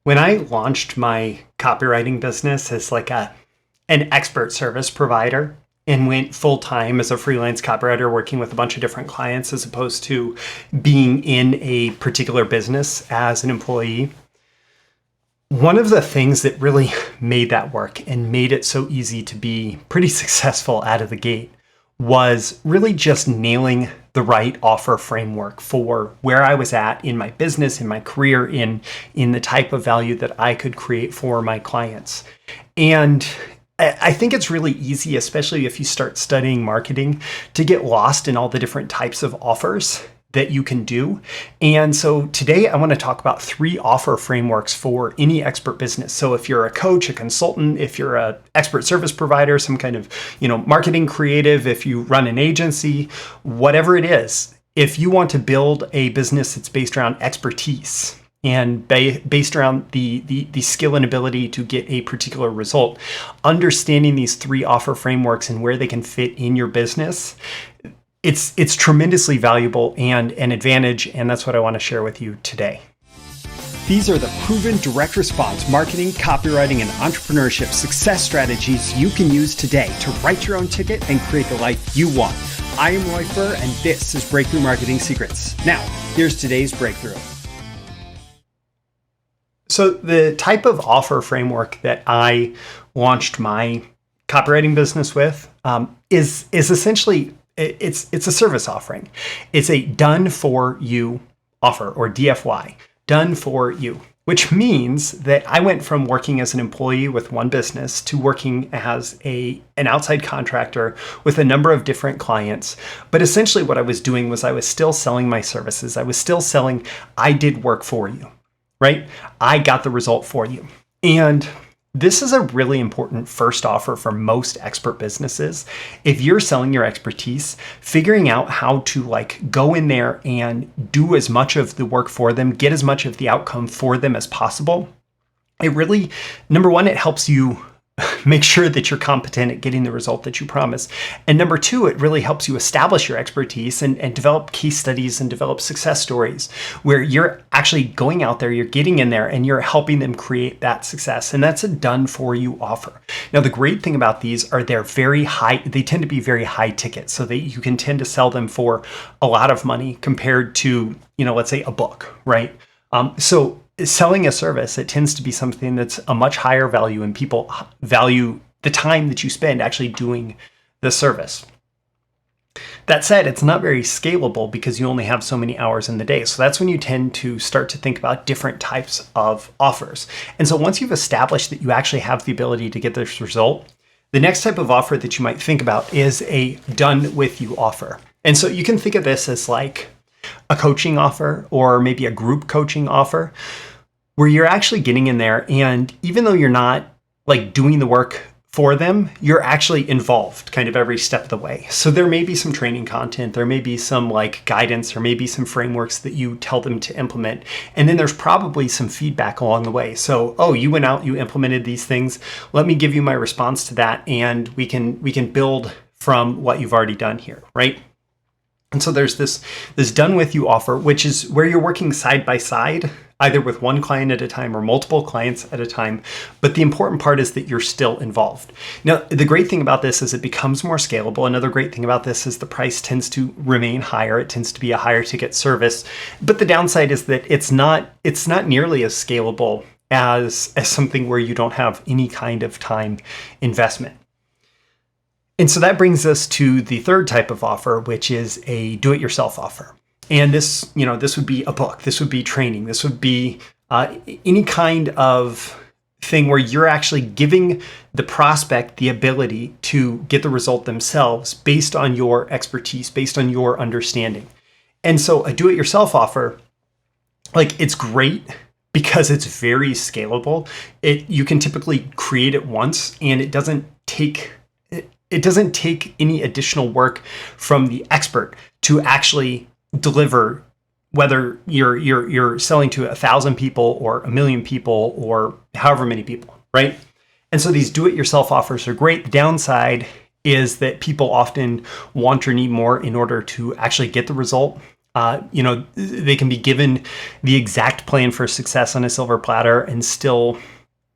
When I launched my copywriting business as an expert service provider and went full time as a freelance copywriter working with a bunch of different clients as opposed to being in a particular business as an employee, one of the things that really made that work and made it so easy to be pretty successful out of the gate was really just nailing the right offer framework for where I was at in my business, in my career, in the type of value that I could create for my clients. And I think it's really easy, especially if you start studying marketing, to get lost in all the different types of offers that you can do. And so today I want to talk about 3 offer frameworks for any expert business. So if you're a coach, a consultant, if you're an expert service provider, some kind of, marketing creative, if you run an agency, whatever it is, if you want to build a business that's based around expertise and based around the skill and ability to get a particular result, understanding these 3 offer frameworks and where they can fit in your business, it's tremendously valuable and an advantage, and that's what I want to share with you today. These are the proven direct response marketing, copywriting, and entrepreneurship success strategies you can use today to write your own ticket and create the life you want. I am Furr, and this is Breakthrough Marketing Secrets. Now, here's today's breakthrough. So the type of offer framework that I launched my copywriting business with is essentially it's a service offering. It's a done for you offer, or DFY, done for you, which means that I went from working as an employee with one business to working as an outside contractor with a number of different clients. But essentially what I was doing was I was still selling my services. I was still selling, I did work for you, right? I got the result for you. And this is a really important first offer for most expert businesses. If you're selling your expertise, figuring out how to go in there and do as much of the work for them, get as much of the outcome for them as possible, it really, number one, it helps you make sure that you're competent at getting the result that you promise. And number 2, it really helps you establish your expertise and develop case studies and develop success stories where you're actually going out there, you're getting in there and you're helping them create that success. And that's a done for you offer. Now, the great thing about these are they're very high. They tend to be very high ticket, so that you can tend to sell them for a lot of money compared to, let's say a book, right? So selling a service, it tends to be something that's a much higher value, and people value the time that you spend actually doing the service. That said, it's not very scalable because you only have so many hours in the day. So that's when you tend to start to think about different types of offers. And so once you've established that you actually have the ability to get this result, the next type of offer that you might think about is a done with you offer. And so you can think of this as like a coaching offer or maybe a group coaching offer where you're actually getting in there, and even though you're not doing the work for them, you're actually involved kind of every step of the way. So there may be some training content, there may be some guidance, or maybe some frameworks that you tell them to implement. And then there's probably some feedback along the way. So, you went out, you implemented these things. Let me give you my response to that, and we can build from what you've already done here, right? And so there's this done with you offer, which is where you're working side by side, either with one client at a time or multiple clients at a time. But the important part is that you're still involved. Now, the great thing about this is it becomes more scalable. Another great thing about this is the price tends to remain higher. It tends to be a higher ticket service. But the downside is that it's not nearly as scalable as something where you don't have any kind of time investment. And so that brings us to the third type of offer, which is a do-it-yourself offer. And this would be a book, this would be training, this would be any kind of thing where you're actually giving the prospect the ability to get the result themselves based on your expertise, based on your understanding. And so a do-it-yourself offer, it's great because it's very scalable. You can typically create it once, and it doesn't take any additional work from the expert to actually deliver, whether you're selling to 1,000 people or 1 million people or however many people, right? And so these do-it-yourself offers are great. The downside is that people often want or need more in order to actually get the result. They can be given the exact plan for success on a silver platter and still,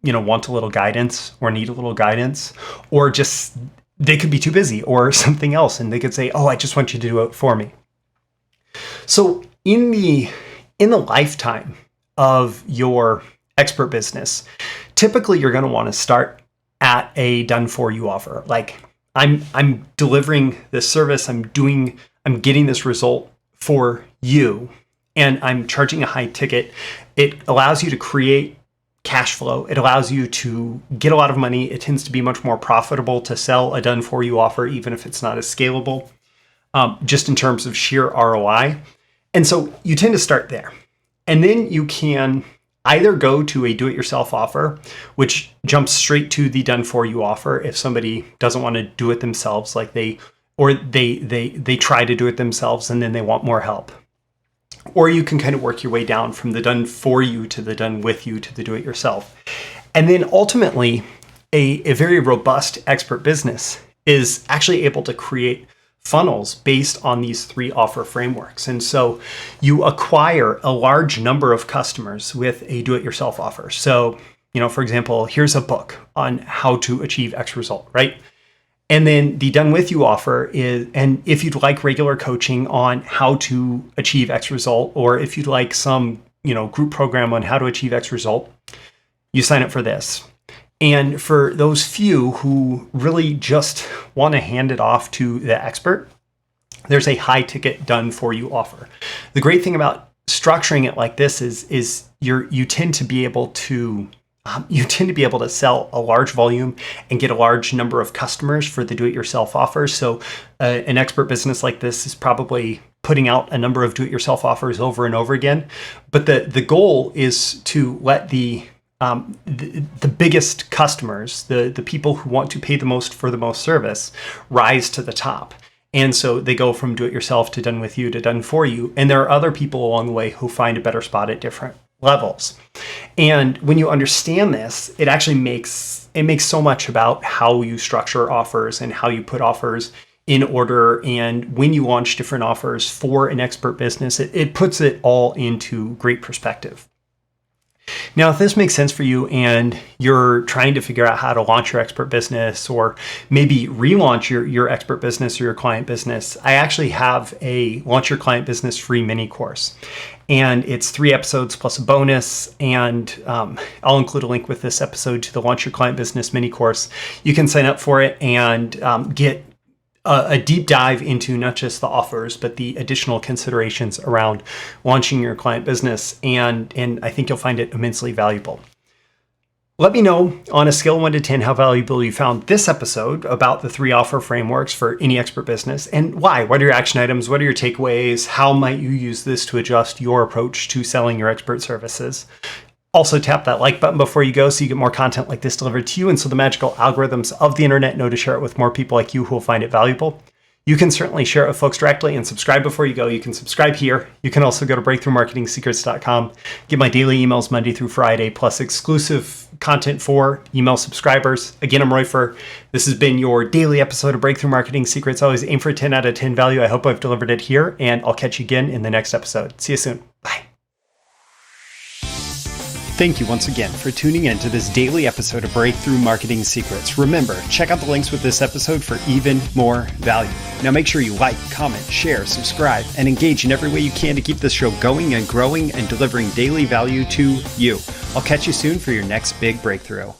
want a little guidance or need a little guidance, or just they could be too busy or something else. And they could say, oh, I just want you to do it for me. So in the lifetime of your expert business, typically you're going to want to start at a done for you offer. Like I'm delivering this service, I'm getting this result for you, and I'm charging a high ticket. It allows you to create cash flow. It allows you to get a lot of money. It tends to be much more profitable to sell a done for you offer, even if it's not as scalable, just in terms of sheer ROI. And so you tend to start there. And then you can either go to a do-it-yourself offer, which jumps straight to the done-for-you offer if somebody doesn't want to do it themselves, like they try to do it themselves and then they want more help. Or you can kind of work your way down from the done-for-you to the done-with-you to the do-it-yourself. And then ultimately, a very robust expert business is actually able to create funnels based on these 3 offer frameworks. And so you acquire a large number of customers with a do-it-yourself offer. So, for example, here's a book on how to achieve X result, right? And then the done with you offer is, and if you'd like regular coaching on how to achieve X result, or if you'd like some, group program on how to achieve X result, you sign up for this. And for those few who really just want to hand it off to the expert, there's a high ticket done for you offer. The great thing about structuring it like this is you tend to be able to sell a large volume and get a large number of customers for the do-it-yourself offers. So an expert business like this is probably putting out a number of do-it-yourself offers over and over again. But the goal is to let the biggest customers, the people who want to pay the most for the most service, rise to the top. And so they go from do-it-yourself to done with you to done for you. And there are other people along the way who find a better spot at different levels. And when you understand this, it actually makes so much about how you structure offers and how you put offers in order. And when you launch different offers for an expert business, it puts it all into great perspective. Now, if this makes sense for you and you're trying to figure out how to launch your expert business or maybe relaunch your expert business or your client business, I actually have a Launch Your Client Business free mini course. And it's 3 episodes plus a bonus. And I'll include a link with this episode to the Launch Your Client Business mini course. You can sign up for it and get a deep dive into not just the offers, but the additional considerations around launching your client business. And I think you'll find it immensely valuable. Let me know on a scale of 1 to 10 how valuable you found this episode about the 3 offer frameworks for any expert business and why. What are your action items? What are your takeaways? How might you use this to adjust your approach to selling your expert services? Also, tap that like button before you go so you get more content like this delivered to you, and so the magical algorithms of the internet know to share it with more people like you who will find it valuable. You can certainly share it with folks directly and subscribe before you go. You can subscribe here. You can also go to breakthroughmarketingsecrets.com, get my daily emails Monday through Friday, plus exclusive content for email subscribers. Again, I'm Roy Furr. This has been your daily episode of Breakthrough Marketing Secrets. Always aim for 10 out of 10 value. I hope I've delivered it here, and I'll catch you again in the next episode. See you soon. Bye. Thank you once again for tuning in to this daily episode of Breakthrough Marketing Secrets. Remember, check out the links with this episode for even more value. Now make sure you like, comment, share, subscribe, and engage in every way you can to keep this show going and growing and delivering daily value to you. I'll catch you soon for your next big breakthrough.